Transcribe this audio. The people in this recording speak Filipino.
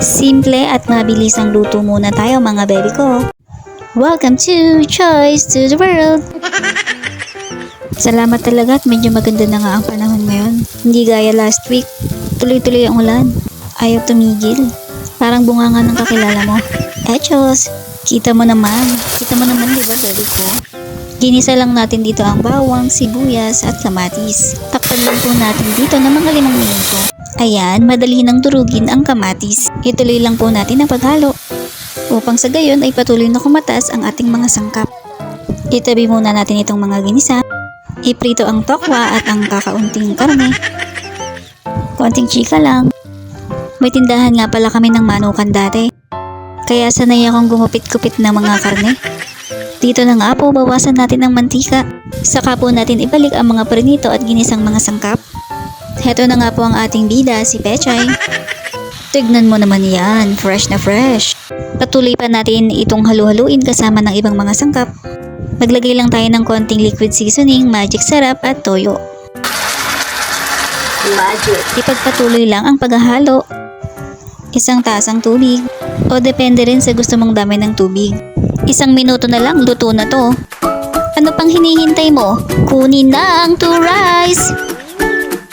Simple at mabilis ang luto muna tayo mga baby ko. Welcome to Choice to the World! Salamat talaga at medyo maganda na nga ang panahon ngayon. Hindi gaya last week. Tuloy-tuloy ang ulan. Ayaw tumigil. Parang bunga nga ng kakilala mo. Echos! Kita mo naman di ba baby ko? Ginisa lang natin dito ang bawang, sibuyas at kamatis. Takpan lang po natin dito ng mga 5 minuto. Ayan, madali nang durugin ang kamatis. Ituloy lang po natin ang paghalo. Upang sa gayon ay patuloy na kumatas ang ating mga sangkap. Itabi muna natin itong mga ginisa. Iprito ang tokwa at ang kakaunting karne. Konting chika lang. May tindahan nga pala kami ng manukan dati. Kaya sanay akong gumupit-kupit ng mga karne. Dito na nga po bawasan natin ang mantika. Saka po natin ibalik ang mga prinito at ginisang mga sangkap. Heto na nga po ang ating bida, si Pechay. Tignan mo naman yan, fresh na fresh. Patuloy pa natin itong halu-haluin kasama ng ibang mga sangkap. Maglagay lang tayo ng konting liquid seasoning, magic sarap at toyo. Magic. Ipagpatuloy lang ang paghahalo. 1 tasang tubig. O depende rin sa gusto mong dami ng tubig. 1 minuto na lang, luto na to. Ano pang hinihintay mo? Kunin na ang 2 rice!